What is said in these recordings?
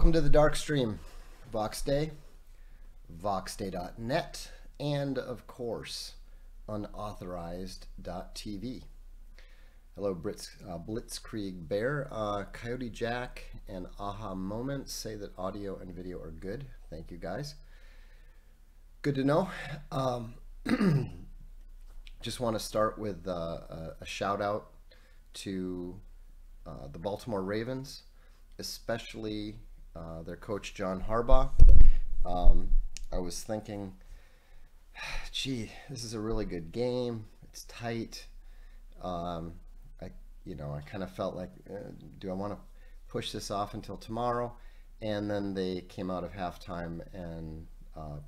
Welcome to the Darkstream, Voxday, voxday.net, and of course, unauthorized.tv. Hello, Blitzkrieg Bear, Coyote Jack, and Aha Moment say that audio and video are good. Thank you, guys. Good to know. Just want to start with a shout out to the Baltimore Ravens, especially their coach John Harbaugh. I was thinking, gee, this is a really good game. It's tight. I kind of felt like, do I want to push this off until tomorrow? And then they came out of halftime and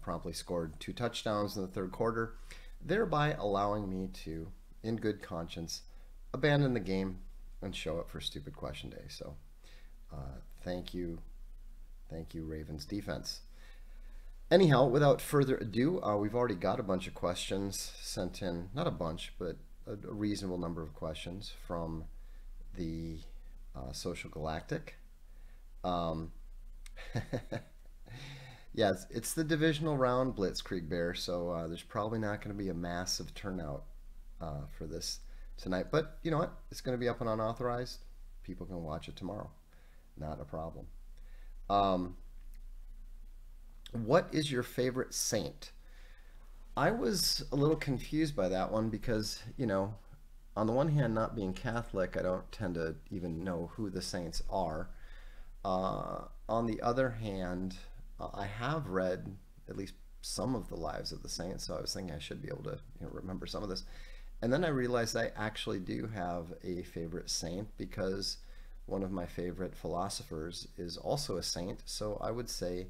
promptly scored 2 touchdowns in the third quarter, thereby allowing me to, in good conscience, abandon the game and show up for Stupid Question Day. So thank you, Ravens defense. Anyhow, without further ado, we've already got a bunch of questions sent in, not a bunch, but a reasonable number of questions from the Social Galactic. Yeah, it's the divisional round, Blitzkrieg Bear, so there's probably not going to be a massive turnout for this tonight. But you know what? It's going to be up and unauthorized. People can watch it tomorrow. Not a problem. What is your favorite saint? I was a little confused by that one because, on the one hand, not being Catholic, I don't tend to even know who the saints are. On the other hand, I have read at least some of the lives of the saints, so I was thinking I should be able to remember some of this. And then I realized I actually do have a favorite saint because one of my favorite philosophers is also a saint, so I would say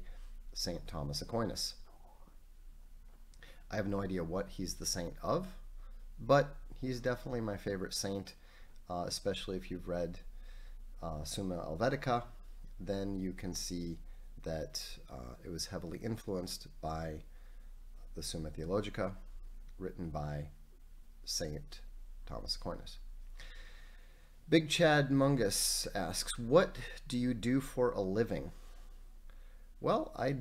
St. Thomas Aquinas. I have no idea what he's the saint of, but he's definitely my favorite saint, especially if you've read Summa Helvetica. Then you can see that it was heavily influenced by the Summa Theologica, written by St. Thomas Aquinas. Big Chad Mungus asks, what do you do for a living? Well, I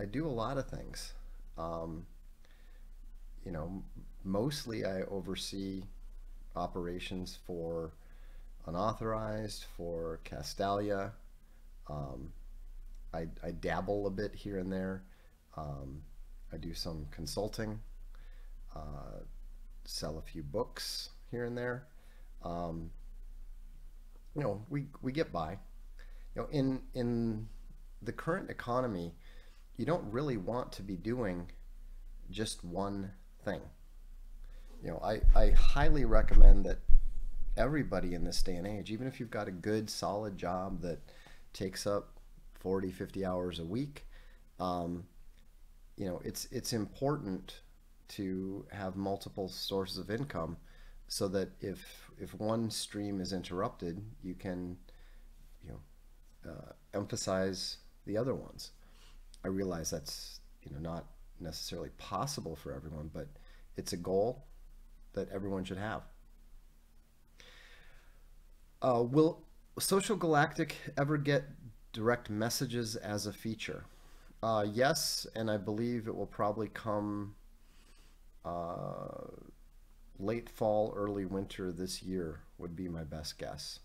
do a lot of things. Mostly I oversee operations for Unauthorized, for Castalia. I dabble a bit here and there. I do some consulting, sell a few books here and there. We get by. In the current economy, you don't really want to be doing just one thing. I highly recommend that everybody in this day and age, even if you've got a good solid job that takes up 40, 50 hours a week, it's important to have multiple sources of income so that if one stream is interrupted, you can emphasize the other ones. I realize that's not necessarily possible for everyone, but it's a goal that everyone should have. Will Social Galactic ever get direct messages as a feature? Yes, and I believe it will probably come late fall, early winter this year would be my best guess.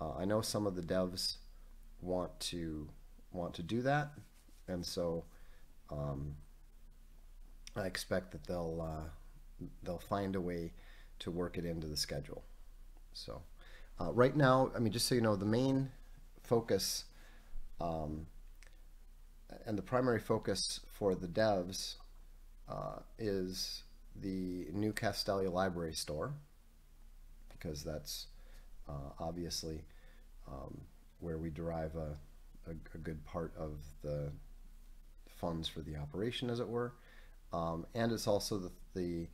I know some of the devs want to do that, and so I expect that they'll find a way to work it into the schedule. So right now, just so you know, the main focus and the primary focus for the devs is the new Castalia library store, because that's obviously where we derive a good part of the funds for the operation, as it were. And it's also the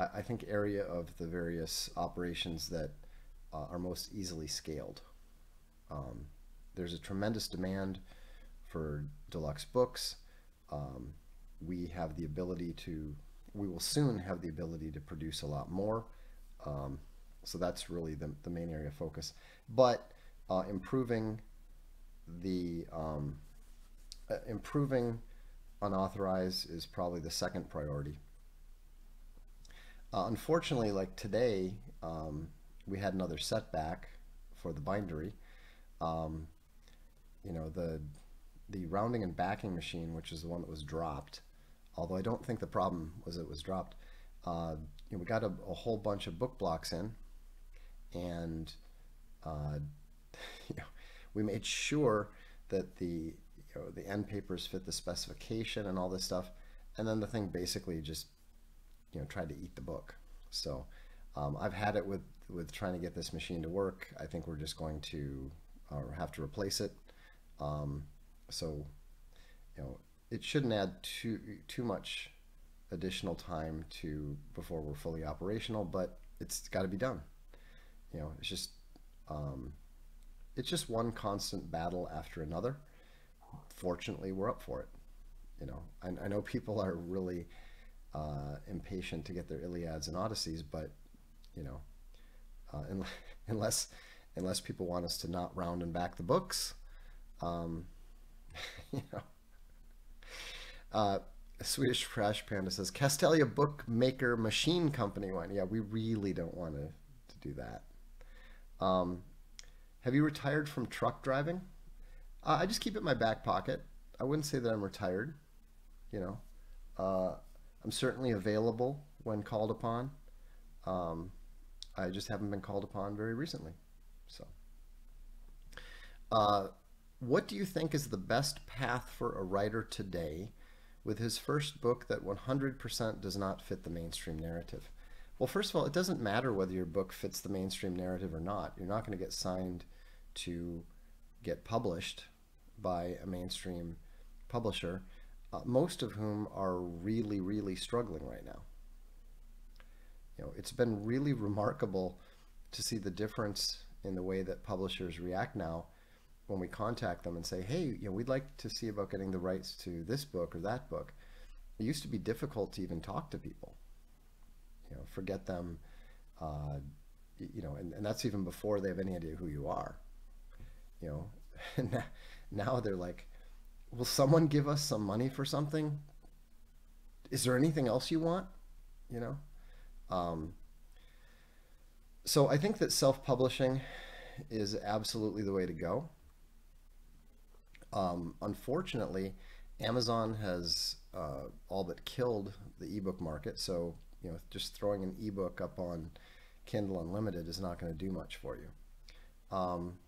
I think area of the various operations that are most easily scaled. There's a tremendous demand for deluxe books. We will soon have the ability to produce a lot more. So that's really the main area of focus. But improving the improving unauthorized is probably the second priority. Unfortunately, like today, we had another setback for the bindery. Um, the rounding and backing machine, which is the one that was dropped, although I don't think the problem was it was dropped. Uh, we got a whole bunch of book blocks in, and uh, you know, we made sure that the end papers fit the specification and all this stuff, and then the thing basically just tried to eat the book. So I've had it with trying to get this machine to work. I think we're just going to have to replace it. Um, so it shouldn't add too much additional time to before we're fully operational, but it's got to be done. It's just um, it's just one constant battle after another. Fortunately, we're up for it. I know people are really impatient to get their Iliads and Odysseys, but you know, unless unless people want us to not round and back the books, um, you know. Uh, Swedish Trash Panda says Castelia Bookmaker Machine Company one. Yeah, we really don't want to do that. Um, have you retired from truck driving? I just keep it in my back pocket. I wouldn't say that I'm retired. You know, uh, I'm certainly available when called upon. Um, I just haven't been called upon very recently. So, uh, what do you think is the best path for a writer today with his first book that 100% does not fit the mainstream narrative? Well, first of all, it doesn't matter whether your book fits the mainstream narrative or not. You're not going to get signed to get published by a mainstream publisher, most of whom are really, really struggling right now. It's been really remarkable to see the difference in the way that publishers react now when we contact them and say, hey, we'd like to see about getting the rights to this book or that book. It used to be difficult to even talk to people. Forget them, uh, and that's even before they have any idea who you are. You know, and now they're like, will someone give us some money for something? Is there anything else you want? You know? Um, so I think that self-publishing is absolutely the way to go. Unfortunately, Amazon has all but killed the ebook market. So, just throwing an ebook up on Kindle Unlimited is not going to do much for you. Um,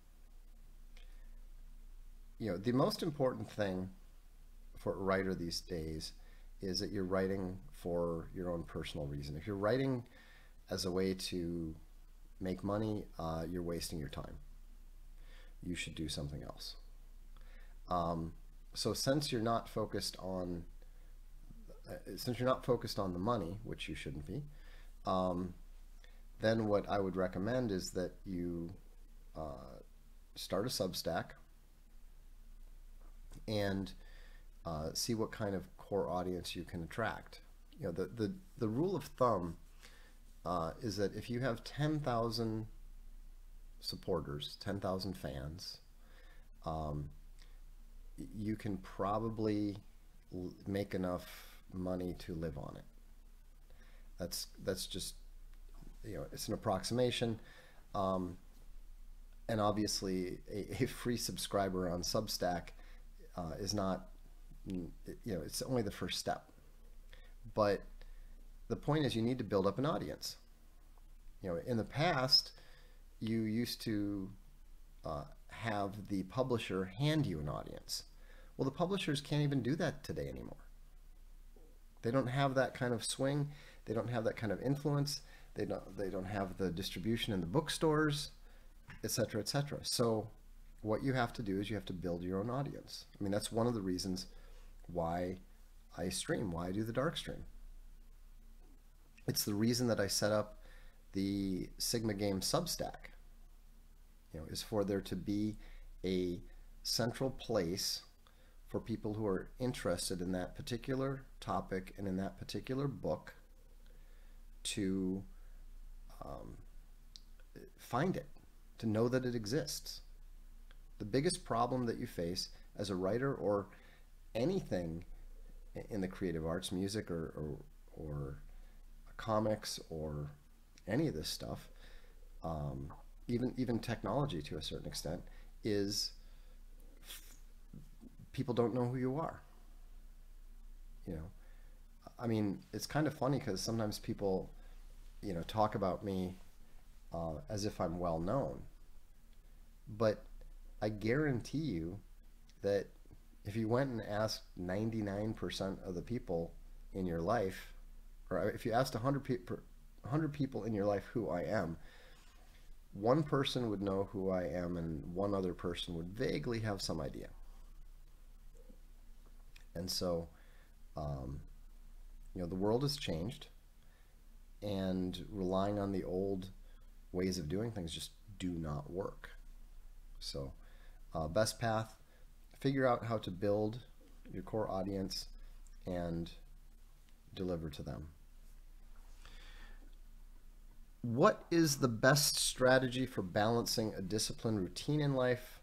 the most important thing for a writer these days is that you're writing for your own personal reason. If you're writing as a way to make money, you're wasting your time. You should do something else. So since you're not focused on the money, which you shouldn't be, um, then what I would recommend is that you start a Substack and see what kind of core audience you can attract. The rule of thumb is that if you have 10,000 supporters, 10,000 fans, um, you can probably make enough money to live on it. That's just it's an approximation, um, and obviously a free subscriber on Substack is not it's only the first step. But the point is you need to build up an audience. In the past, you used to have the publisher hand you an audience. Well, the publishers can't even do that today anymore. They don't have that kind of swing. They don't have that kind of influence. They don't have the distribution in the bookstores, etc., etc. So what you have to do is you have to build your own audience. I mean, that's one of the reasons why I stream, why I do the Darkstream. It's the reason that I set up the Sigma Game Substack, is for there to be a central place for people who are interested in that particular topic and in that particular book to um, find it, to know that it exists. The biggest problem that you face as a writer or anything in the creative arts, music or comics or any of this stuff, um, even technology to a certain extent, is people don't know who you are. You know, I mean, it's kind of funny because sometimes people, talk about me as if I'm well known, but I guarantee you that if you went and asked 99% of the people in your life, or if you asked 100 people in your life who I am, one person would know who I am and one other person would vaguely have some idea. And so, um, the world has changed, and relying on the old ways of doing things just do not work. So, best path, figure out how to build your core audience and deliver to them. What is the best strategy for balancing a disciplined routine in life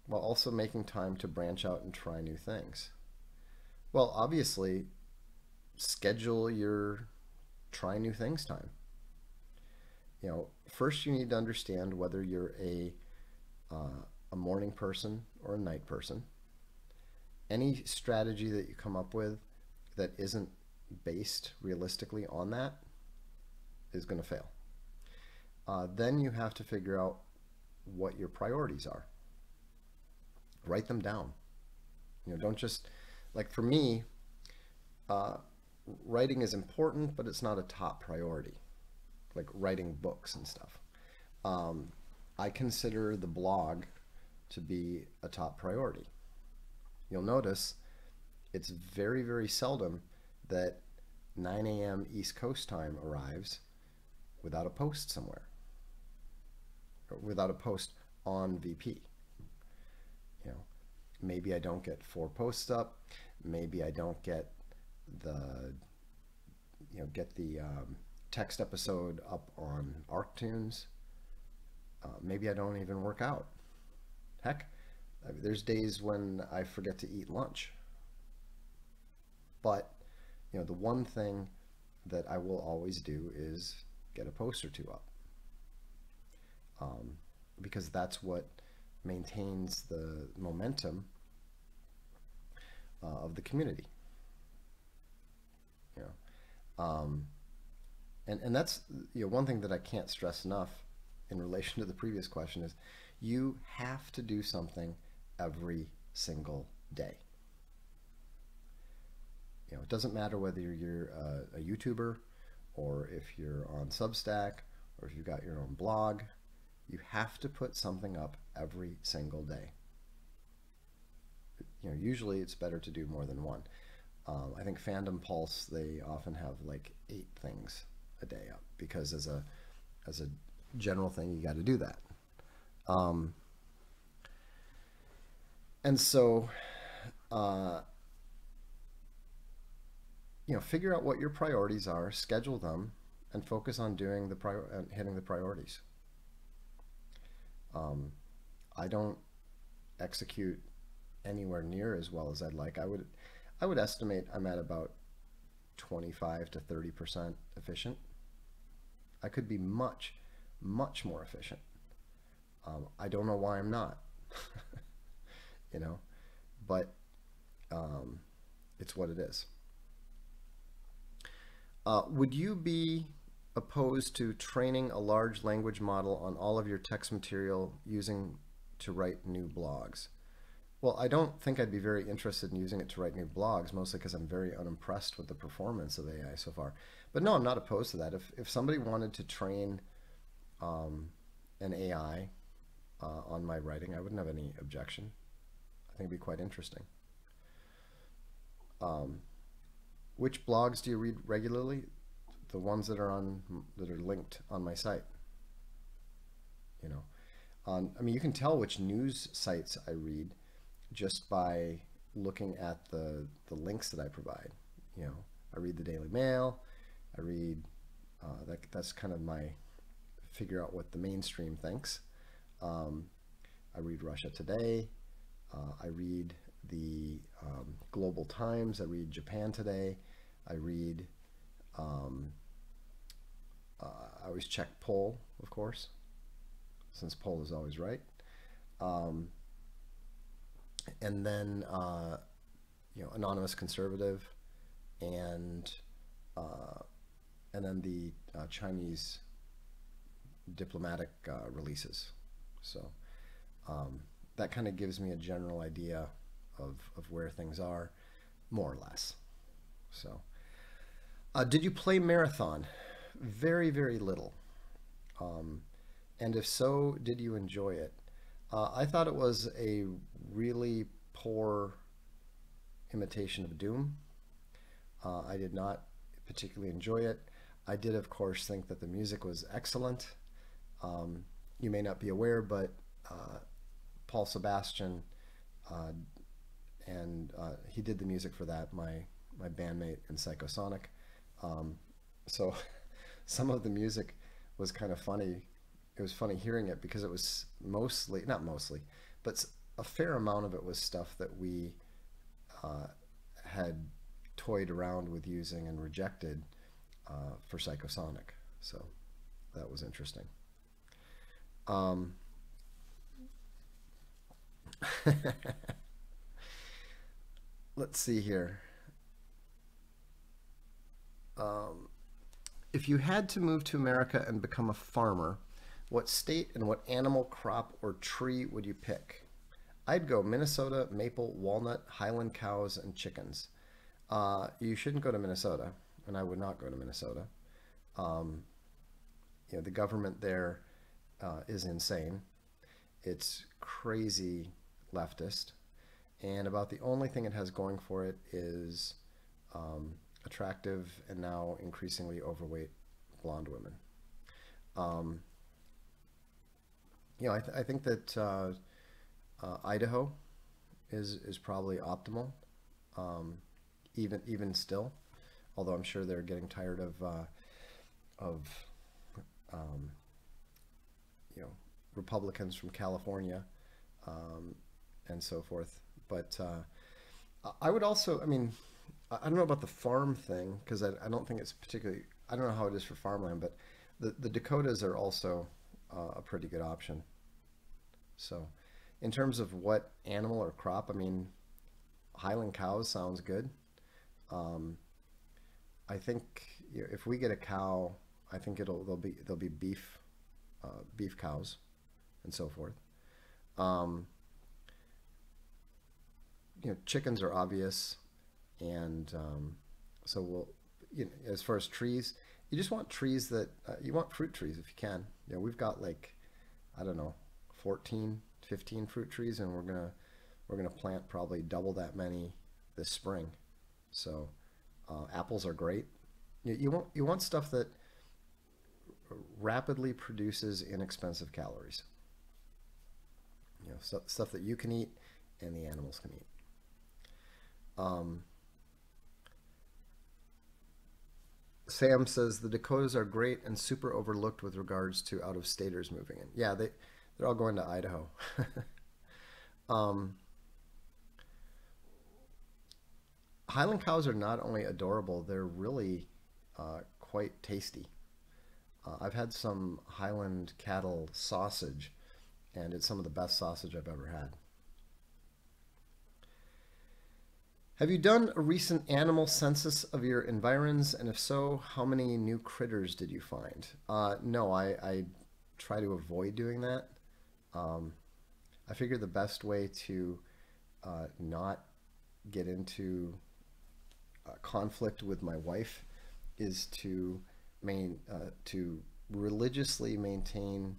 while also making time to branch out and try new things? Well, obviously, schedule your try new things time. First you need to understand whether you're a morning person or a night person. Any strategy that you come up with that isn't based realistically on that is going to fail. Then you have to figure out what your priorities are. Write them down. Don't just, like for me, uh, writing is important, but it's not a top priority, like writing books and stuff. Um, I consider the blog to be a top priority. You'll notice it's very, very seldom that 9 a.m. East Coast time arrives without a post somewhere, or without a post on VP. You know, maybe I don't get 4 posts up. Maybe I don't get the text episode up on ArcTunes. Maybe I don't even work out. Heck, there's days when I forget to eat lunch. But the one thing that I will always do is get a post or 2 up, because that's what maintains the momentum of the community. You know, and that's one thing that I can't stress enough in relation to the previous question is you have to do something every single day. It doesn't matter whether you're a YouTuber or if you're on Substack or if you've got your own blog. You have to put something up every single day. Usually it's better to do more than one. I think Fandom Pulse, they often have like 8 things a day up because as a general thing, you got to do that. And so, figure out what your priorities are, schedule them, and focus on doing hitting the priorities. I don't execute anywhere near as well as I'd like. I would estimate I'm at about 25 to 30% efficient. I could be much, much more efficient. I don't know why I'm not, but it's what it is. Would you be opposed to training a large language model on all of your text material using to write new blogs? Well, I don't think I'd be very interested in using it to write new blogs, mostly because I'm very unimpressed with the performance of AI so far. But no, I'm not opposed to that. If somebody wanted to train an AI on my writing, I wouldn't have any objection. I think it'd be quite interesting. Which blogs do you read regularly? The ones that are linked on my site. I mean, you can tell which news sites I read just by looking at the links that I provide. I read the Daily Mail. I read that's kind of my figure out what the mainstream thinks. I I read Russia Today. I read the Global Times. I read Japan Today. I read. Um, I always check Poll, of course, since Poll is always right. Um, and then Anonymous Conservative, and uh, and then the Chinese diplomatic releases. So that kind of gives me a general idea of where things are, more or less. So, did you play Marathon? Very, very little. Um, and if so, did you enjoy it? I thought it was a really poor imitation of Doom. I did not particularly enjoy it. I did, of course, think that the music was excellent. Um, you may not be aware, but Paul Sebastian, uh, and he did the music for that. My bandmate in Psychosonic. Um, so some of the music was kind of funny. It was funny hearing it because it was mostly, not mostly, but a fair amount of it was stuff that we uh, had toyed around with using and rejected for Psychosonic. So that was interesting. Um, let's see here. Um, if you had to move to America and become a farmer, what state and what animal, crop, or tree would you pick? I'd go Minnesota, maple, walnut, Highland cows, and chickens. You shouldn't go to Minnesota, and I would not go to Minnesota. Um, the government there is insane. It's crazy leftist, and about the only thing it has going for it is attractive and now increasingly overweight blonde women. Um, I think that Idaho is probably optimal, um, even still. Although I'm sure they're getting tired of um, Republicans from California and so forth. But I would also, I mean, I don't know about the farm thing because I don't think it's particularly. I don't know how it is for farmland, but the Dakotas are also a pretty good option. So, in terms of what animal or crop, I mean, Highland cows sounds good. Um, I think if we get a cow, I think there'll be beef cows and so forth. Um, Chickens are obvious, and so we'll. As far as trees, you just want trees that you want fruit trees if you can. We've got like I don't know, 14, 15 fruit trees, and we're gonna plant probably double that many this spring. So apples are great. You want stuff that rapidly produces inexpensive calories. Stuff that you can eat and the animals can eat. Um, Sam says the Dakotas are great and super overlooked with regards to out-of-staters moving in. Yeah, they're all going to Idaho. um, Highland cows are not only adorable, they're really quite tasty. I've had some Highland cattle sausage, and it's some of the best sausage I've ever had. Have you done a recent animal census of your environs? And if so, how many new critters did you find? No, I try to avoid doing that. Um, I figure the best way to not get into conflict with my wife is to religiously maintain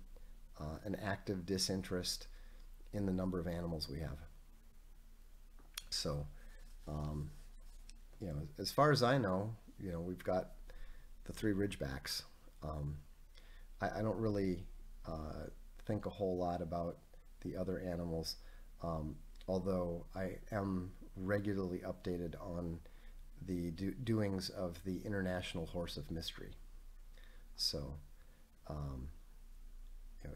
an active disinterest in the number of animals we have. So, um, as far as I know, we've got the three Ridgebacks. Um, I don't really think a whole lot about the other animals, although I am regularly updated on the doings of the International Horse of Mystery. So,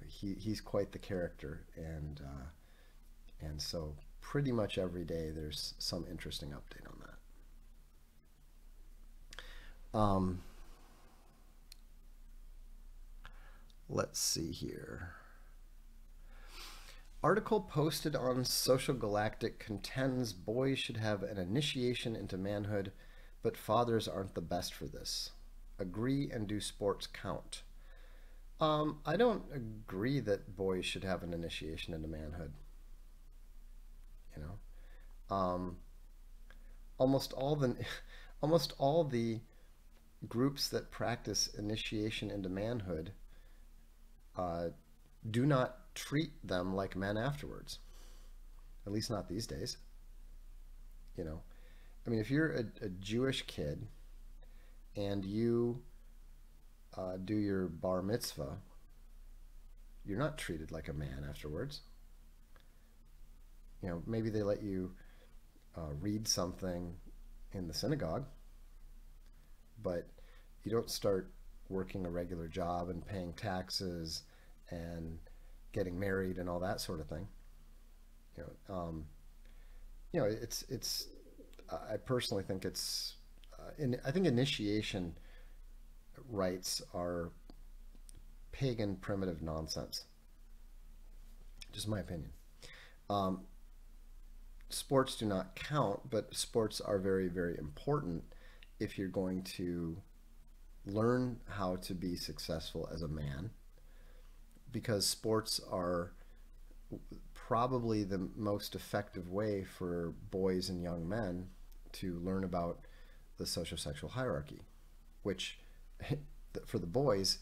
he's quite the character, and And so pretty much every day there's some interesting update on that. Let's see here. Article posted on Social Galactic contends boys should have an initiation into manhood, but fathers aren't the best for this. Agree and do sports count? I don't agree that boys should have an initiation into manhood. You know, almost all the almost all the groups that practice initiation into manhood uh, do not treat them like men afterwards. At least not these days. You know, I mean, if you're a Jewish kid and you do your bar mitzvah, you're not treated like a man afterwards. You know, maybe they let you read something in the synagogue, but you don't start working a regular job and paying taxes and getting married and all that sort of thing. You it's. I personally think it's. I think initiation rites are pagan primitive nonsense. Just my opinion. Um, Sports do not count, but sports are very, very important if you're going to learn how to be successful as a man, because sports are probably the most effective way for boys and young men to learn about the sociosexual hierarchy, which for the boys,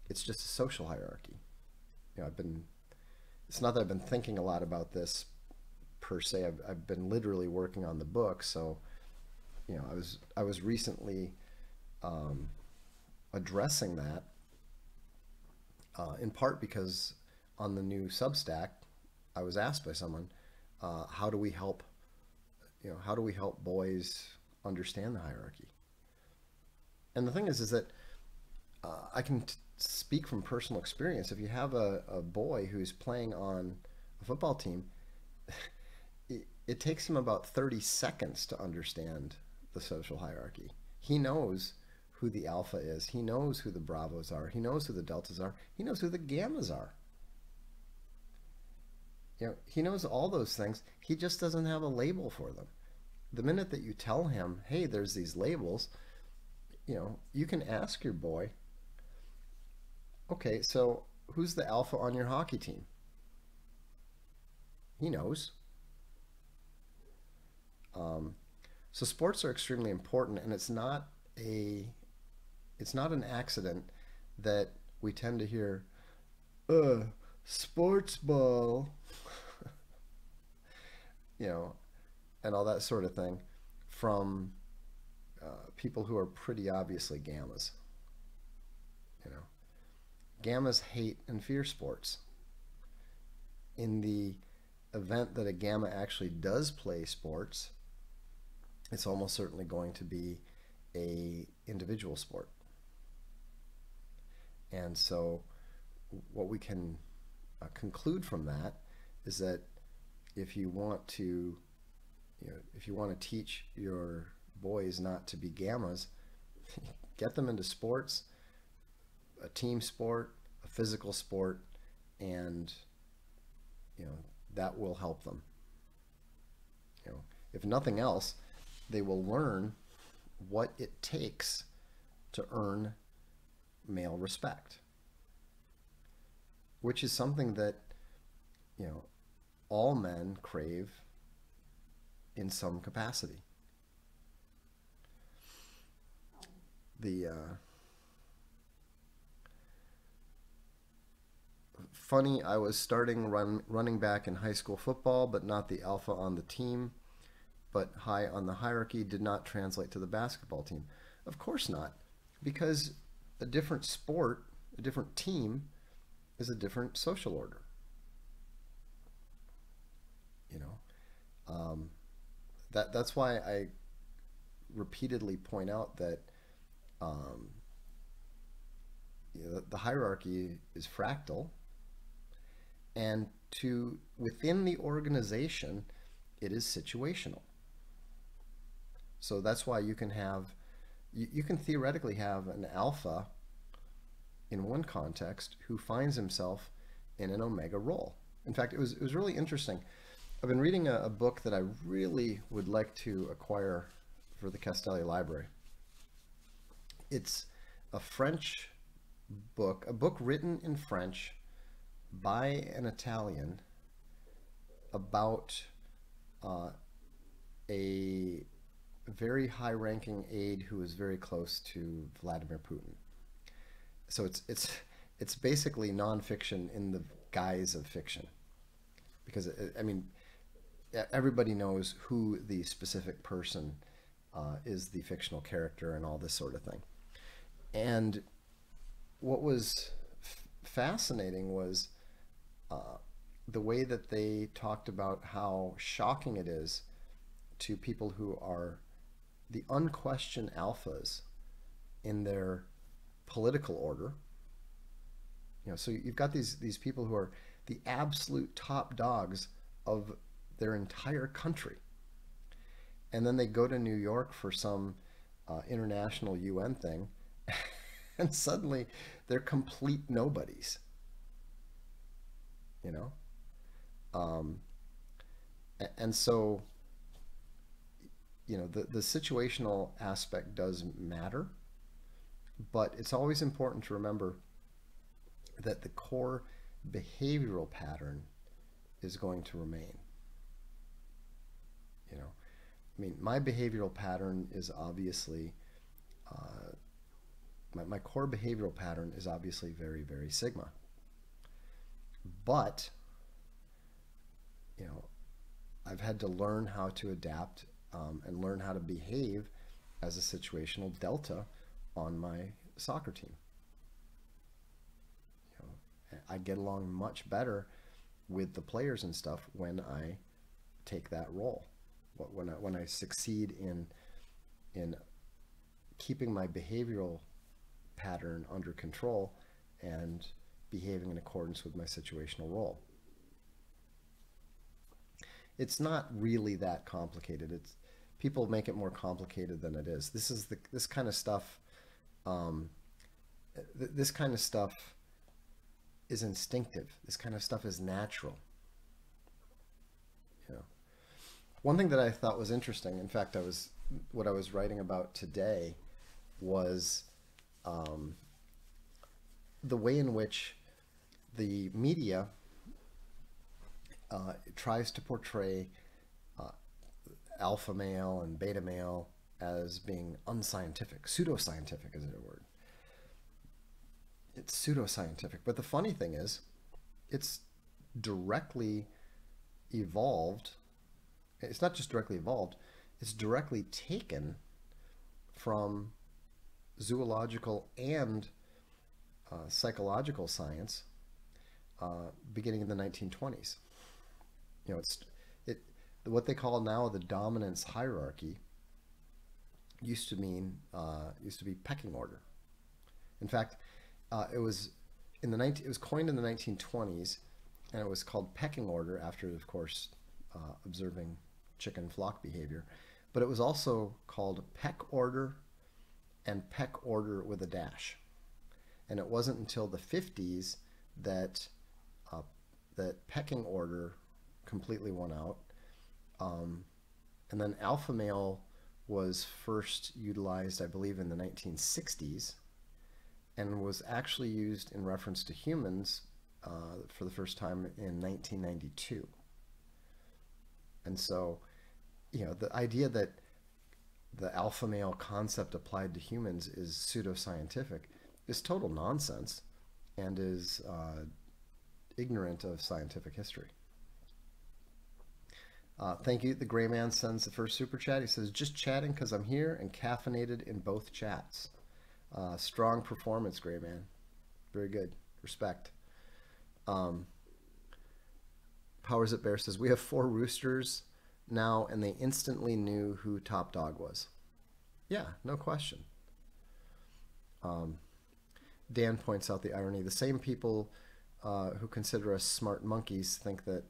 it's just a social hierarchy. It's not that I've been thinking a lot about this per se. I've been literally working on the book. So, I was recently um, addressing that in part because on the new Substack, I was asked by someone, how do we help, how do we help boys understand the hierarchy? And the thing is that I can speak from personal experience. If you have a boy who's playing on a football team, it takes him about 30 seconds to understand the social hierarchy. He knows who the alpha is. He knows who the bravos are. He knows who the deltas are. He knows who the gammas are. He knows all those things. He just doesn't have a label for them. The minute that you tell him, hey, there's these labels, you can ask your boy, okay, so who's the alpha on your hockey team? He knows. So sports are extremely important, and it's not an accident that we tend to hear, sports ball, you know, and all that sort of thing from people who are pretty obviously gammas. You know, gammas hate and fear sports. In the event that a gamma actually does play sports, it's almost certainly going to be a individual sport. And so what we can conclude from that is that if you want to, if you want to teach your boys not to be gammas, get them into sports, a team sport, a physical sport, and that will help them. If nothing else, they will learn what it takes to earn male respect, which is something that all men crave in some capacity. The funny, I was starting running back in high school football, but not the alpha on the team, but high on the hierarchy did not translate to the basketball team. Of course not, because a different sport, a different team, is a different social order. That's why I repeatedly point out that the hierarchy is fractal, and to within the organization, it is situational. So that's why you can theoretically have an alpha in one context who finds himself in an omega role. In fact, it was really interesting. I've been reading a book that I really would like to acquire for the Castelli Library. It's a French book, a book written in French by an Italian about uh, a very high-ranking aide who is very close to Vladimir Putin. So it's basically nonfiction in the guise of fiction because I mean everybody knows who the specific person is the fictional character and all this sort of thing. And what was fascinating was uh, the way that they talked about how shocking it is to people who are the unquestioned alphas in their political order. So you've got these people who are the absolute top dogs of their entire country, and then they go to New York for some international UN thing, and suddenly they're complete nobodies. You know, um, and so the situational aspect does matter, but it's always important to remember that the core behavioral pattern is going to remain. I mean, my behavioral pattern is obviously, my core behavioral pattern is obviously very, very sigma. But, you know, I've had to learn how to adapt and learn how to behave as a situational delta on my soccer team. I get along much better with the players and stuff when I take that role. When I succeed in keeping my behavioral pattern under control and behaving in accordance with my situational role. It's not really that complicated. It's people make it more complicated than it is. This kind of stuff. This kind of stuff is instinctive. This kind of stuff is natural. You know, one thing that I thought was interesting. In fact, what I was writing about today was the way in which the media tries to portray uh, alpha male and beta male as being unscientific. Pseudoscientific is a word. It's pseudoscientific. But the funny thing is, it's directly evolved. It's not just directly evolved, it's directly taken from zoological and psychological science beginning in the 1920s. It what they call now the dominance hierarchy used to be pecking order. In fact, it was it was coined in the 1920s, and it was called pecking order after, of course, observing chicken flock behavior. But it was also called peck order and peck order with a dash. And it wasn't until the 50s that that pecking order completely won out. And then alpha male was first utilized, I believe, in the 1960s, and was actually used in reference to humans for the first time in 1992. And so, the idea that the alpha male concept applied to humans is pseudoscientific is total nonsense and is ignorant of scientific history. Thank you. The Gray Man sends the first super chat. He says, just chatting because I'm here and caffeinated in both chats. Strong performance, Gray Man. Very good. Respect. Powers at Bear says, we have 4 roosters now, and they instantly knew who top dog was. Yeah, no question. Dan points out the irony. The same people who consider us smart monkeys think that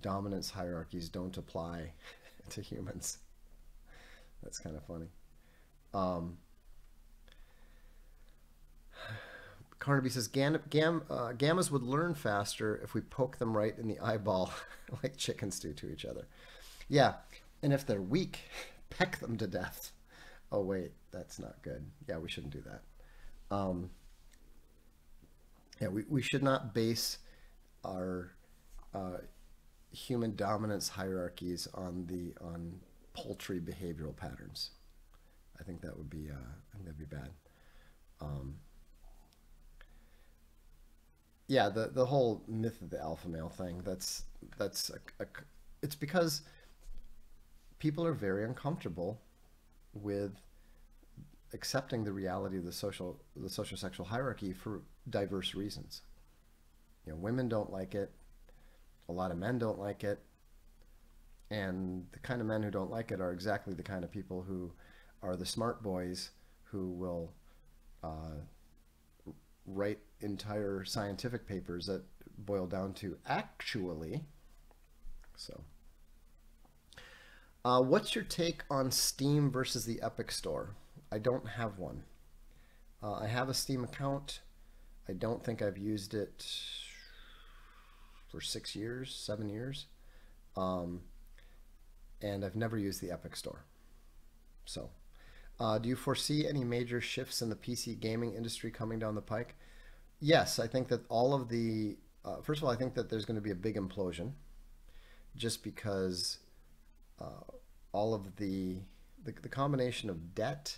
dominance hierarchies don't apply to humans. That's kind of funny. Um, Carnaby says gammas would learn faster if we poke them right in the eyeball like chickens do to each other. Yeah, and if they're weak, peck them to death. Oh wait, that's not good. Yeah, we shouldn't do that. Yeah, we should not base our uh, human dominance hierarchies on poultry behavioral patterns. I think that would be bad. Um, yeah, the whole myth of the alpha male thing. That's it's because people are very uncomfortable with accepting the reality of the social sexual hierarchy for diverse reasons. You know, women don't like it. A lot of men don't like it. And the kind of men who don't like it are exactly the kind of people who are the smart boys who will uh, write entire scientific papers that boil down to actually. So, what's your take on Steam versus the Epic Store? I don't have one. I have a Steam account. I don't think I've used it for 6 years, 7 years. Um, and I've never used the Epic Store. So, do you foresee any major shifts in the PC gaming industry coming down the pike? Yes, I think that all of the, first of all, I think that there's going to be a big implosion just because all of the combination of debt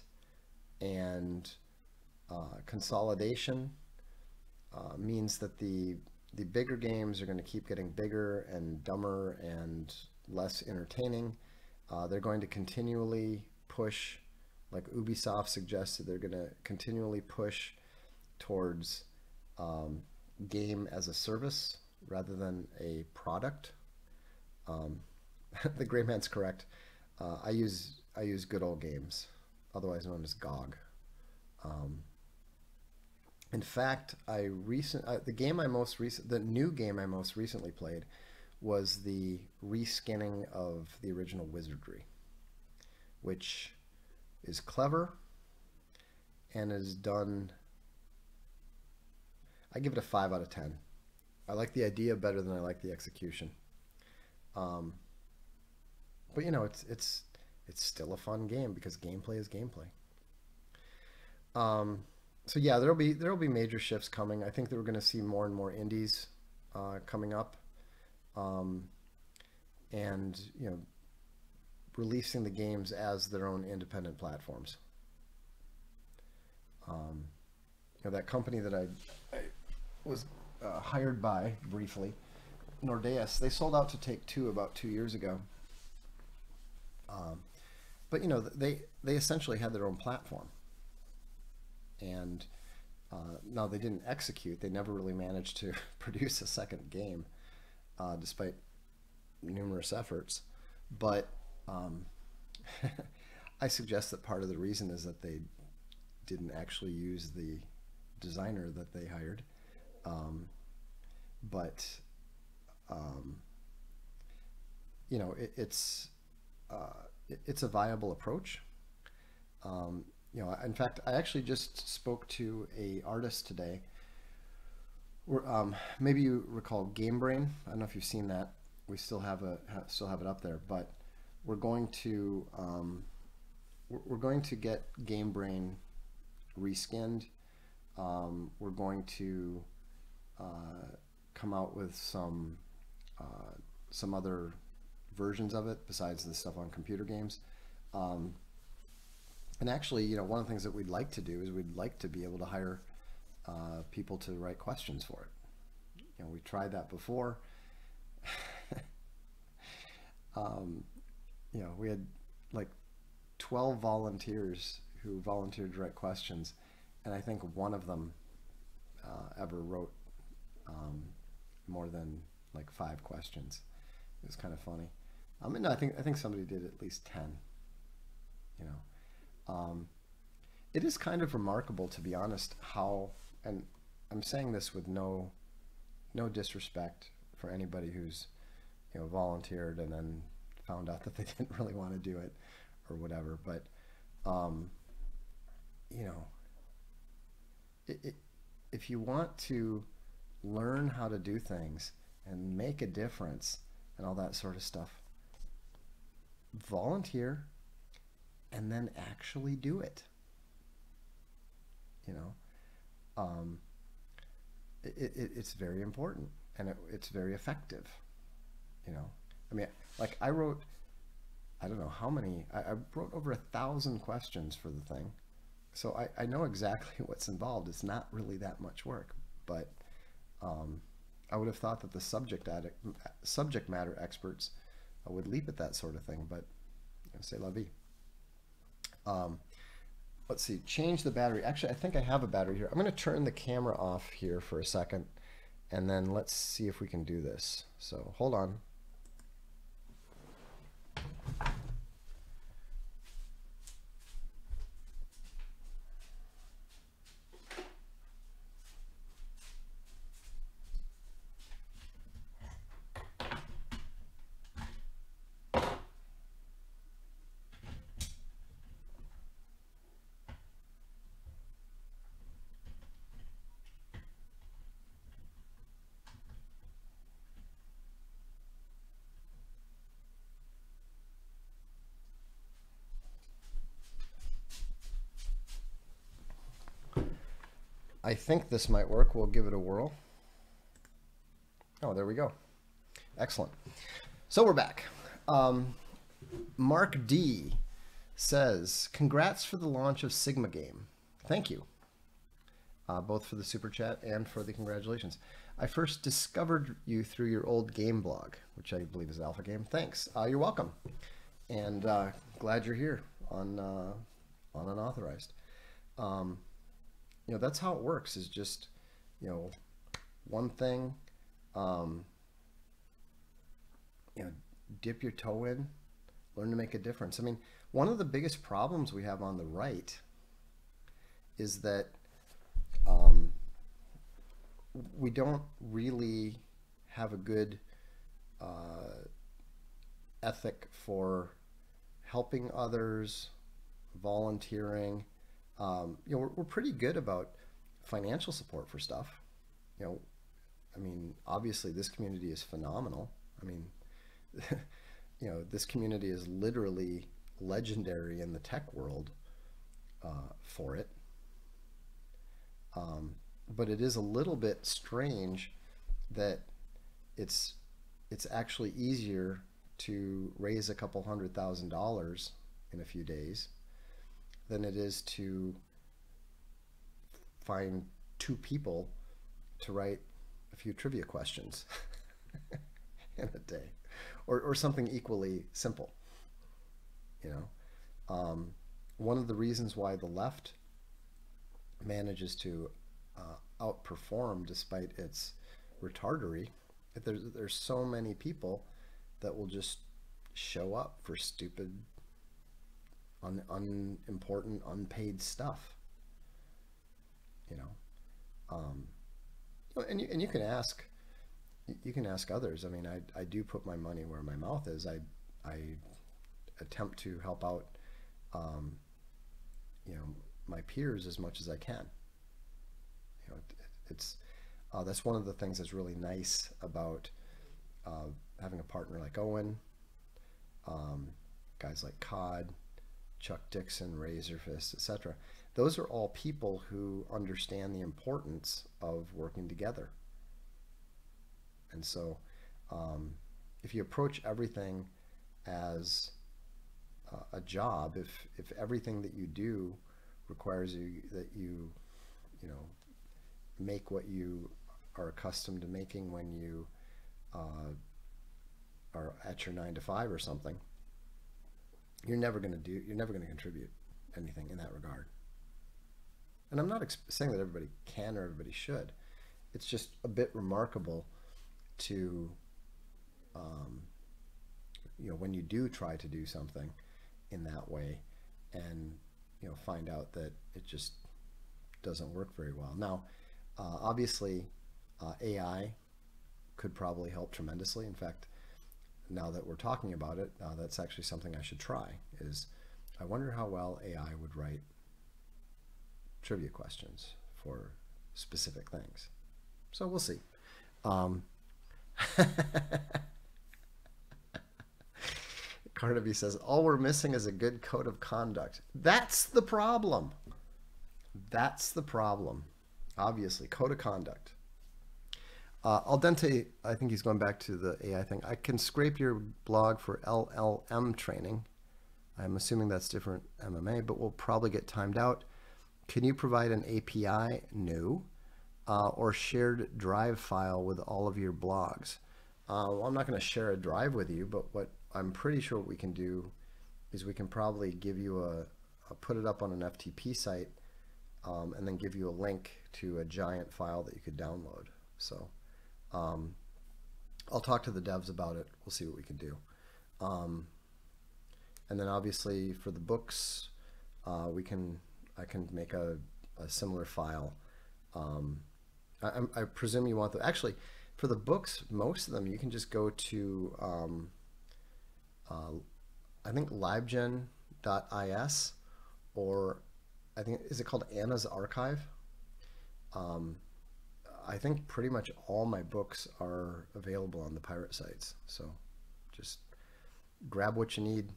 and consolidation means that the bigger games are going to keep getting bigger and dumber and less entertaining. They're going to continually push, like Ubisoft suggested, they're going to continually push towards game as a service rather than a product. Um, the gray man's correct. I use good old games, otherwise known as GOG. Um, in fact, the new game I most recently played was the reskinning of the original Wizardry, which is clever and is done. I give it a 5 out of 10. I like the idea better than I like the execution. Um, but you know, it's still a fun game because gameplay is gameplay. Um, so yeah, there'll be major shifts coming. I think that we're going to see more and more indies coming up, um, and you know, releasing the games as their own independent platforms. Um, you know, that company that I was hired by briefly, Nordeus, they sold out to Take-Two about 2 years ago. Um, but you know, they essentially had their own platform, and now they didn't execute. They never really managed to produce a second game, despite numerous efforts. But I suggest that part of the reason is that they didn't actually use the designer that they hired. Um, but um, you know, it's a viable approach. You know, in fact, I actually just spoke to a artist today. Maybe you recall Game Brain. I don't know if you've seen that. We still have it up there, but we're going to we're going to get Game Brain reskinned. We're going to come out with some other versions of it besides the stuff on computer games. And actually, you know, one of the things that we'd like to do is we'd like to be able to hire people to write questions for it. You know, we tried that before. You know, we had like 12 volunteers who volunteered to write questions, and I think one of them ever wrote more than like 5 questions. It was kind of funny. No, I think somebody did at least 10. You know, it is kind of remarkable, to be honest, how, and I'm saying this with no no disrespect for anybody who's, volunteered and then found out that they didn't really want to do it or whatever. But, um, you know, it, if you want to learn how to do things and make a difference and all that sort of stuff, volunteer and then actually do it. You know, um, it's very important and it's very effective. You know, I mean, like I wrote, I don't know how many, I wrote over 1,000 questions for the thing. So I know exactly what's involved. It's not really that much work, but um, I would have thought that the subject matter experts would leap at that sort of thing, but c'est la vie. Um, let's see, change the battery. Actually, I think I have a battery here. I'm going to turn the camera off here for a second, and then let's see if we can do this. So hold on. I think this might work. We'll give it a whirl. Oh, there we go. Excellent. So we're back. Um, Mark D says, congrats for the launch of Sigma Game. Thank you, both for the super chat and for the congratulations. I first discovered you through your old game blog, which I believe is Alpha Game. Thanks. You're welcome. And glad you're here on Unauthorized. That's how it works, is just, one thing, um, dip your toe in, learn to make a difference. I mean, one of the biggest problems we have on the right is that we don't really have a good ethic for helping others, volunteering. We're pretty good about financial support for stuff. I mean, obviously this community is phenomenal. I mean, this community is literally legendary in the tech world for it. But it is a little bit strange that it's it's actually easier to raise a couple $100,000 in a few days than it is to find two people to write a few trivia questions in a day, or something equally simple. You know, one of the reasons why the left manages to outperform despite its retardery, there's so many people that will just show up for stupid, unimportant, unpaid stuff. You know, and you can ask. You can ask others. I mean, I do put my money where my mouth is. I attempt to help out, you know, my peers as much as I can. You know, it's that's one of the things that's really nice about having a partner like Owen, guys like Cod, Chuck Dixon, Razorfist, etc. Those are all people who understand the importance of working together. And so if you approach everything as a job, if everything that you do requires that you know, make what you are accustomed to making when you are at your 9 to 5 or something, you're never going to contribute anything in that regard. And I'm not saying that everybody can or everybody should. It's just a bit remarkable to, you know, when you do try to do something in that way and, you know, find out that it just doesn't work very well. Now, obviously, AI could probably help tremendously. In fact, now that we're talking about it, that's actually something I should try. Is I wonder how well AI would write trivia questions for specific things. So we'll see. Um, Carnaby says, all we're missing is a good code of conduct. That's the problem. That's the problem. Obviously, code of conduct. Al Dente, I think he's going back to the AI thing. I can scrape your blog for LLM training. I'm assuming that's different MMA, but we'll probably get timed out. Can you provide an API? No. Or shared drive file with all of your blogs? Well, I'm not going to share a drive with you, but what I'm pretty sure what we can do is we can probably give you put it up on an FTP site, and then give you a link to a giant file that you could download. So I'll talk to the devs about it. We'll see what we can do. And then obviously for the books, I can make a similar file. I presume you want the, actually for the books, most of them you can just go to I think libegen.is, or I think, is it called Anna's Archive? I think pretty much all my books are available on the pirate sites. So just grab what you need.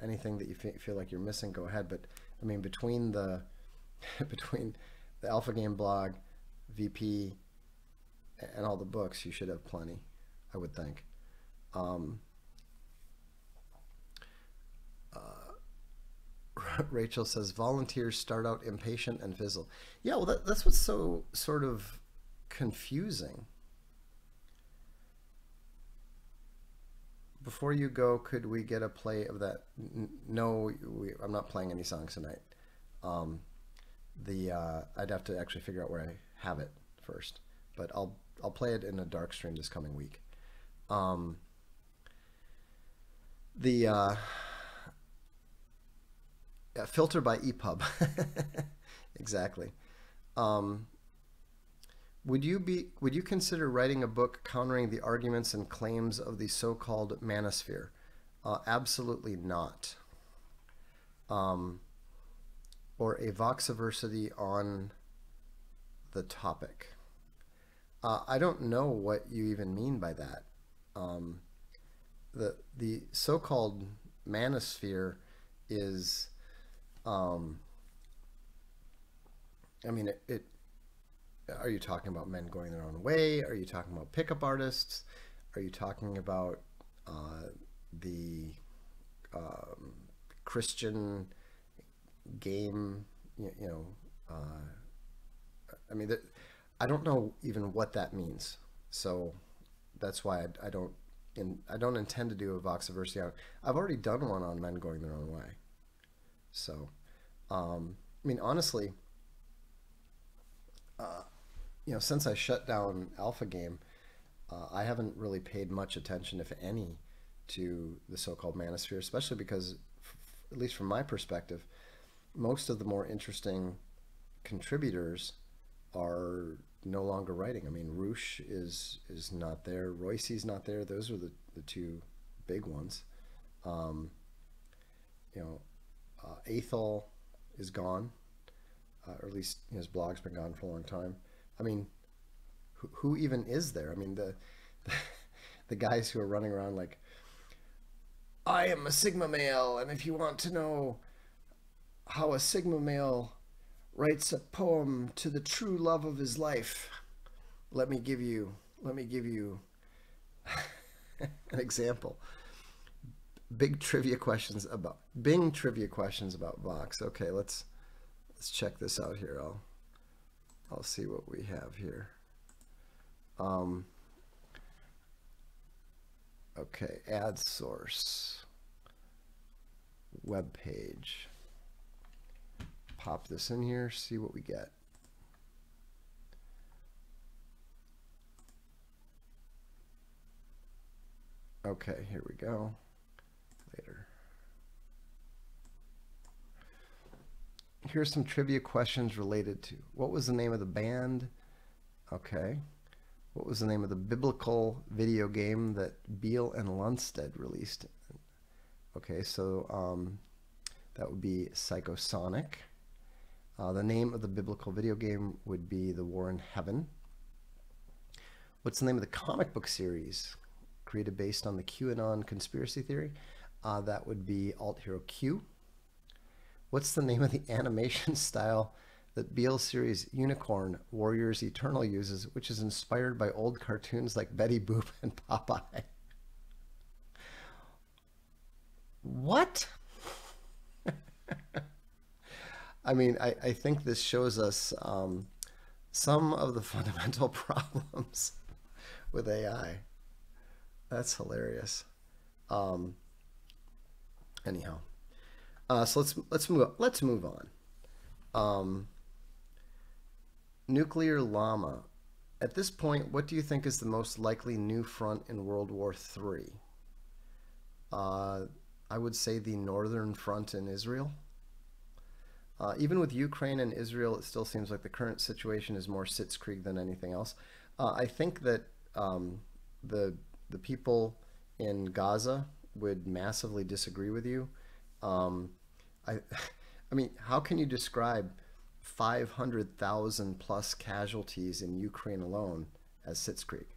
Anything that you feel like you're missing, go ahead. But I mean, between the between the Alpha Game blog, VP, and all the books, you should have plenty, I would think. Rachel says volunteers start out impatient and fizzle. Yeah, well, that's what's so sort of confusing. Before you go, could we get a play of that? No, I'm not playing any songs tonight. I'd have to actually figure out where I have it first, but I'll play it in a Darkstream this coming week. Filter by EPUB. Exactly. Would you consider writing a book countering the arguments and claims of the so-called manosphere? Absolutely not. Or a Voxiversity on the topic. I don't know what you even mean by that. The so-called manosphere is, I mean, are you talking about men going their own way? Are you talking about pickup artists? Are you talking about the Christian game? I mean, I don't know even what that means. So that's why I don't intend to do a Voxiversity. I've already done one on men going their own way. So, I mean, honestly, since I shut down Alpha Game, I haven't really paid much attention, if any, to the so-called manosphere, especially because, at least from my perspective, most of the more interesting contributors are no longer writing. I mean, Roosh is not there. Royce's not there. Those are the two big ones. Athol is gone, or at least his blog's been gone for a long time. I mean, who even is there? I mean, the guys who are running around like, I am a Sigma male, and if you want to know how a Sigma male writes a poem to the true love of his life, let me give you an example. Bing trivia questions about Vox. Okay, let's check this out here. I'll see what we have here. Okay, ad source, web page. Pop this in here, see what we get. Okay, here we go. Later. Here's some trivia questions related to, what was the name of the band? Okay. What was the name of the biblical video game that Beale and Lundstedt released? Okay, so that would be Psychosonic. The name of the biblical video game would be The War in Heaven. What's the name of the comic book series created based on the QAnon conspiracy theory? That would be Alt Hero Q. What's the name of the animation style that Beale's series Unicorn Warriors Eternal uses, which is inspired by old cartoons like Betty Boop and Popeye? What? I mean, I think this shows us some of the fundamental problems with AI. That's hilarious. Um, Anyhow, so let's move on. Um, Nuclear llama. At this point, what do you think is the most likely new front in World War III? I would say the Northern Front in Israel. Even with Ukraine and Israel, it still seems like the current situation is more Sitzkrieg than anything else. I think that the people in Gaza would massively disagree with you. Um, I, I mean, how can you describe 500,000 plus casualties in Ukraine alone as Sitzkrieg?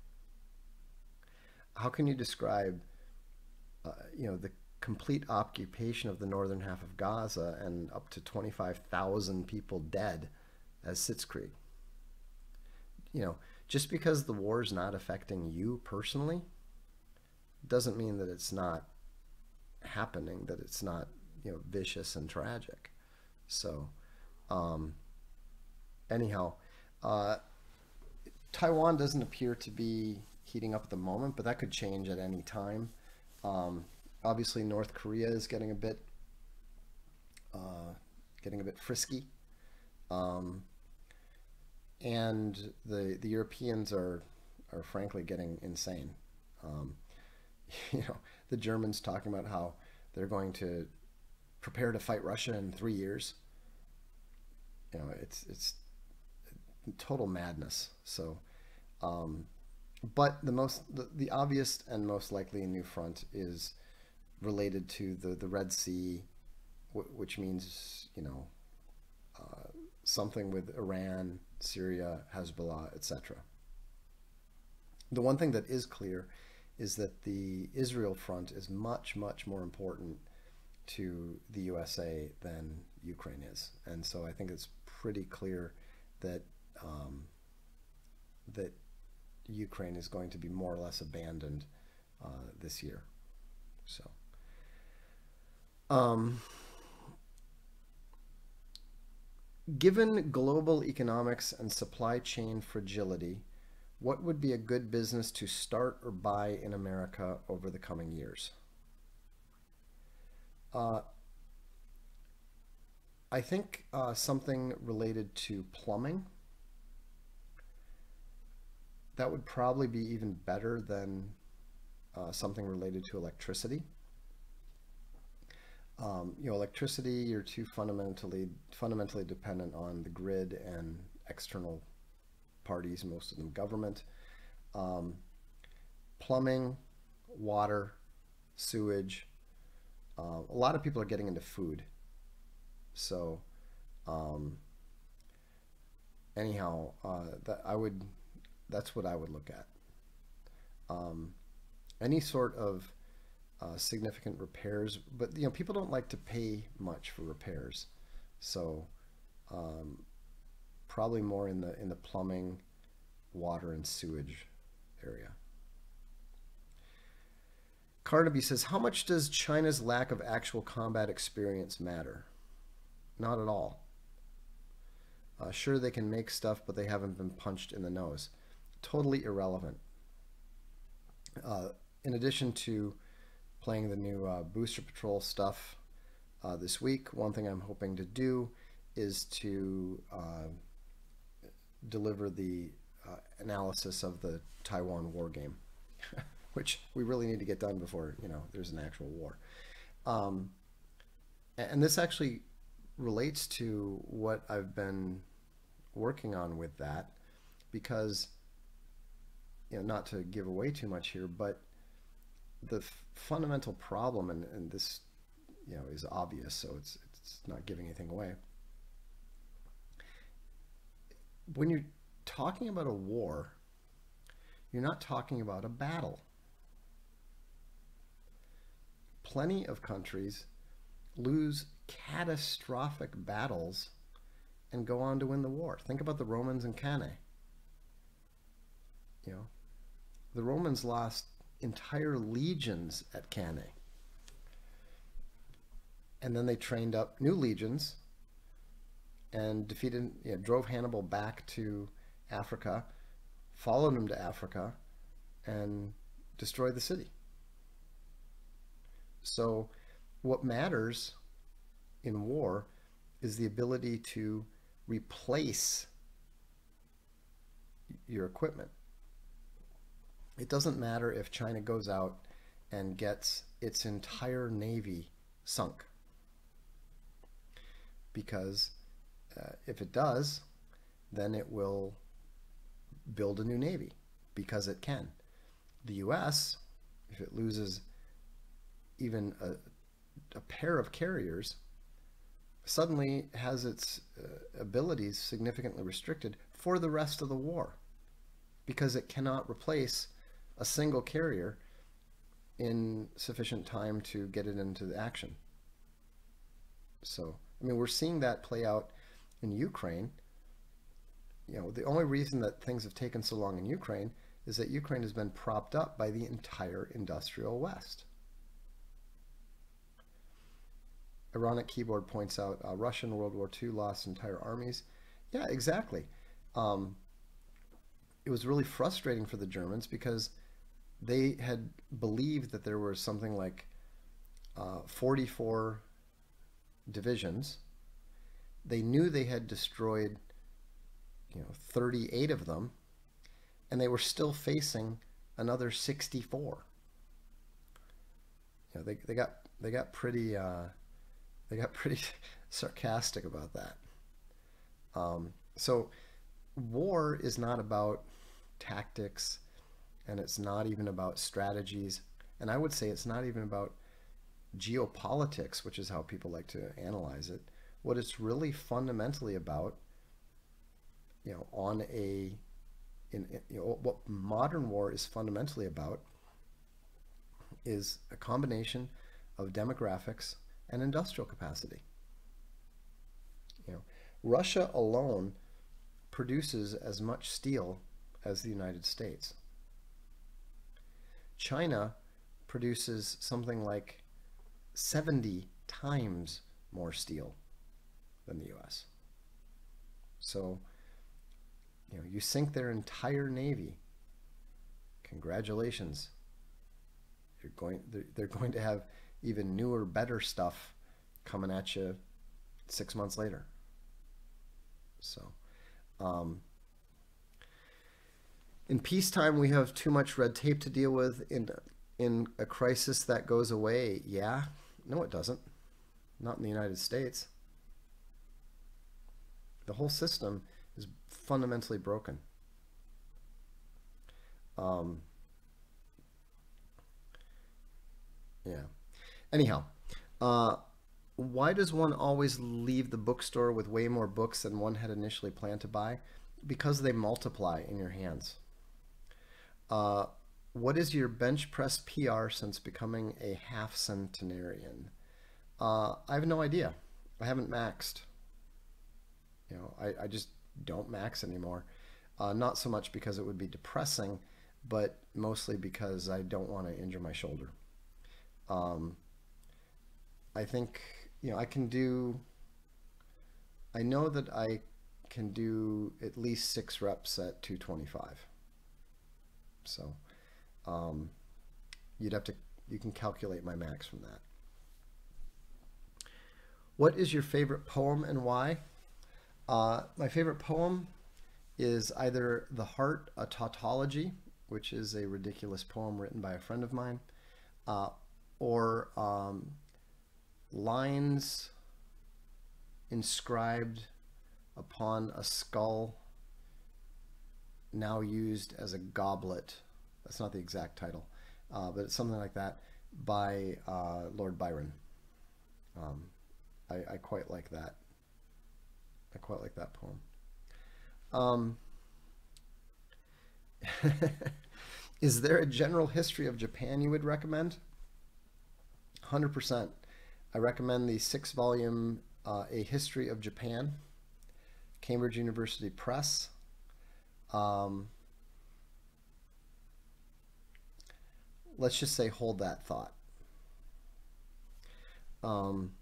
How can you describe, the complete occupation of the northern half of Gaza and up to 25,000 people dead as Sitzkrieg? You know, just because the war is not affecting you personally doesn't mean that it's not happening, that it's not, vicious and tragic. So, um, anyhow, uh, Taiwan doesn't appear to be heating up at the moment, but that could change at any time. Um, Obviously, North Korea is uh, getting a bit frisky, um, and the Europeans are frankly getting insane. Um, you know, the Germans talking about how they're going to prepare to fight Russia in 3 years. It's total madness. So, um, but the obvious and most likely new front is related to the Red Sea, which means something with Iran, Syria, Hezbollah, etc. The one thing that is clear is that the Israel front is much, much more important to the USA than Ukraine is, and so I think it's pretty clear that um, that Ukraine is going to be more or less abandoned this year. So, um, given global economics and supply chain fragility, what would be a good business to start or buy in America over the coming years? Uh, I think something related to plumbing. That would probably be even better than something related to electricity. Electricity, you're too fundamentally dependent on the grid and external parties, most of them government. Um, Plumbing, water, sewage. A lot of people are getting into food. So, um, anyhow, that's what I would look at. Um, any sort of significant repairs, but people don't like to pay much for repairs, so um, probably more in the plumbing, water, and sewage area. Carnaby says, how much does China's lack of actual combat experience matter? Not at all. Sure, they can make stuff, but they haven't been punched in the nose. Totally irrelevant. In addition to playing the new Booster Patrol stuff this week, one thing I'm hoping to do is to deliver the analysis of the Taiwan war game, which we really need to get done before there's an actual war. Um, and this actually relates to what I've been working on with that, because not to give away too much here, but the fundamental problem, and this, is obvious, so it's not giving anything away. When you're talking about a war, you're not talking about a battle. Plenty of countries lose catastrophic battles and go on to win the war. Think about the Romans and Cannae. You know, the Romans lost entire legions at Cannae. And then they trained up new legions and drove Hannibal back to Africa, followed him to Africa, and destroyed the city. So what matters in war is the ability to replace your equipment. It doesn't matter if China goes out and gets its entire navy sunk, because if it does, then it will build a new navy because it can. The US, if it loses even a pair of carriers, suddenly has its abilities significantly restricted for the rest of the war, because it cannot replace a single carrier in sufficient time to get it into action. So, I mean, we're seeing that play out in Ukraine. The only reason that things have taken so long in Ukraine is that Ukraine has been propped up by the entire industrial West. Ironic Keyboard points out Russia in World War II lost entire armies. Yeah, exactly. It was really frustrating for the Germans because they had believed that there were something like 44 divisions. They knew they had destroyed 38 of them, and they were still facing another 64. They got pretty sarcastic about that. So war is not about tactics, and it's not even about strategies, and I would say it's not even about geopolitics, which is how people like to analyze it. What it's really fundamentally about, what modern war is fundamentally about is a combination of demographics and industrial capacity. Russia alone produces as much steel as the United States. China produces something like 70 times more steel than the US. So, you sink their entire navy. Congratulations. They're going to have even newer, better stuff coming at you 6 months later. So, in peacetime, we have too much red tape to deal with. In a crisis, that goes away. Yeah, no, it doesn't. Not in the United States. The whole system is fundamentally broken. Yeah. Anyhow, why does one always leave the bookstore with way more books than one had initially planned to buy? Because they multiply in your hands. What is your bench press PR since becoming a half centenarian? I have no idea. I haven't maxed. I just don't max anymore. Not so much because it would be depressing, but mostly because I don't want to injure my shoulder. I think, I know that I can do at least 6 reps at 225. So, you can calculate my max from that. What is your favorite poem and why? My favorite poem is either The Heart, a Tautology, which is a ridiculous poem written by a friend of mine, or lines inscribed upon a skull now used as a goblet. That's not the exact title, but it's something like that by Lord Byron. Um, I quite like that. I quite like that poem. Um, is there a general history of Japan you would recommend? 100%. I recommend the 6 volume A History of Japan, Cambridge University Press. Um, let's just say hold that thought. Um,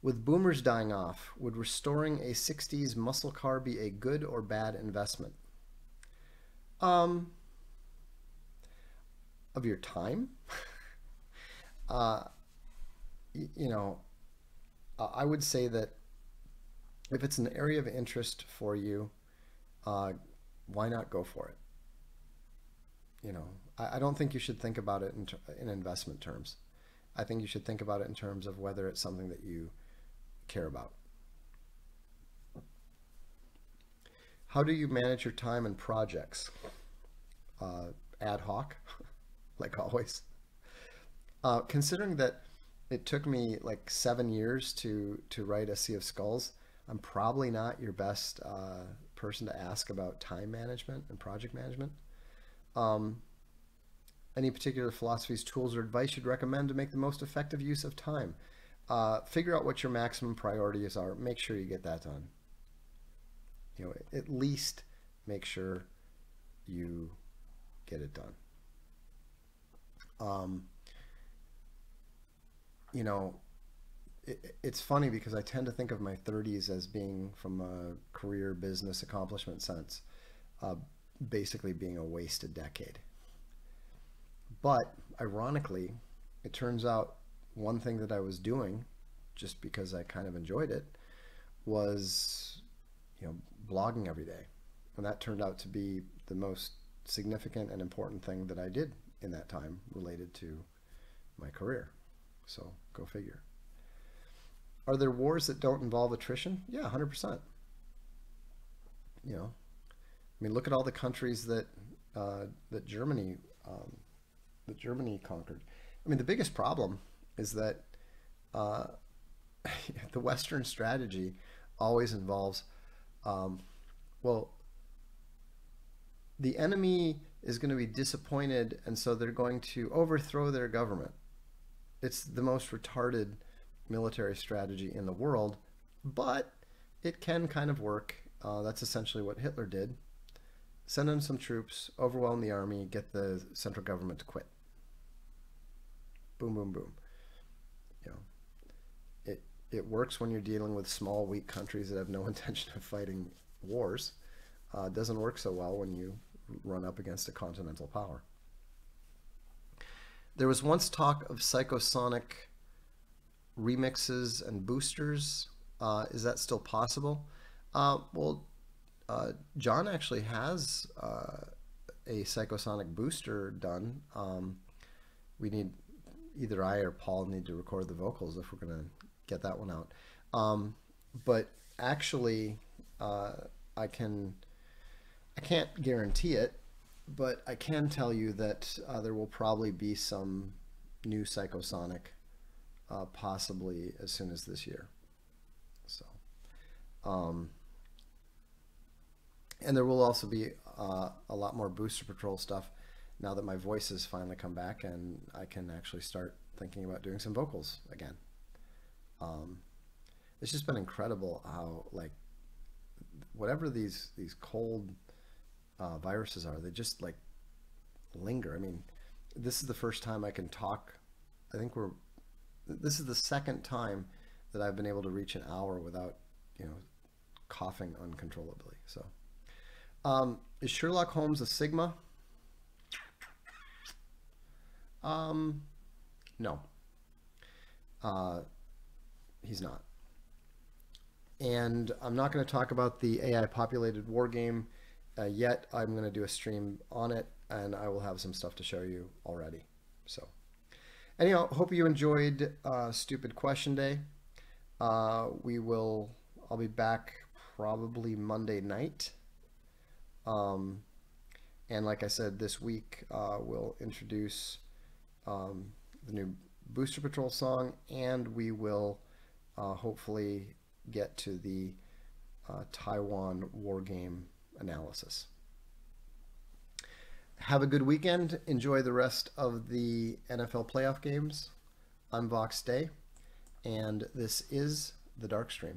with boomers dying off, would restoring a 60s muscle car be a good or bad investment? Um, of your time? uh, you know, I would say that if it's an area of interest for you, uh, why not go for it? You know, I don't think you should think about it in investment terms. I think you should think about it in terms of whether it's something that you care about. How do you manage your time and projects? Ad hoc, like always. Considering that it took me like 7 years to write A Sea of Skulls, I'm probably not your best person to ask about time management and project management. Um, any particular philosophies, tools, or advice you'd recommend to make the most effective use of time? Figure out what your maximum priorities are. Make sure you get that done. You know, at least make sure you get it done. Um, you know, it's funny because I tend to think of my 30s as being, from a career business accomplishment sense, uh, basically being a wasted decade. But ironically, it turns out one thing that I was doing, just because I kind of enjoyed it, was, you know, blogging every day. And that turned out to be the most significant and important thing that I did in that time related to my career. So go figure. Are there wars that don't involve attrition? Yeah, 100%. You know, I mean, look at all the countries that um, Germany conquered. I mean, the biggest problem is that uh, the Western strategy always involves, um, well, the enemy is going to be disappointed, and so they're going to overthrow their government. It's the most retarded military strategy in the world, but it can kind of work. That's essentially what Hitler did. Send in some troops, overwhelm the army, get the central government to quit. Boom, boom, boom. You know, it works when you're dealing with small, weak countries that have no intention of fighting wars. It doesn't work so well when you run up against a continental power. There was once talk of psychosonic remixes and boosters. Is that still possible? Well, John actually has a psychosonic booster done. We need either I or Paul need to record the vocals if we're going to get that one out. But actually, I can't guarantee it, but I can tell you that there will probably be some new psychosonic, possibly as soon as this year. So, um, and there will also be a lot more Booster Patrol stuff now that my voice has finally come back and I can actually start thinking about doing some vocals again. Um, it's just been incredible how, like, whatever these cold viruses are, they just like linger. I mean, this is the first time I can talk. I think this is the second time that I've been able to reach an hour without, you know, coughing uncontrollably. So, is Sherlock Holmes a Sigma? No, uh, he's not. And I'm not going to talk about the AI populated war game yet. I'm going to do a stream on it, and I will have some stuff to show you already. So, anyhow, hope you enjoyed Stupid Question Day. I'll be back probably Monday night. And like I said, this week we'll introduce the new Booster Patrol song, and we will hopefully get to the Taiwan war game analysis. Have a good weekend. Enjoy the rest of the NFL playoff games. I'm Vox Day, and this is the Darkstream.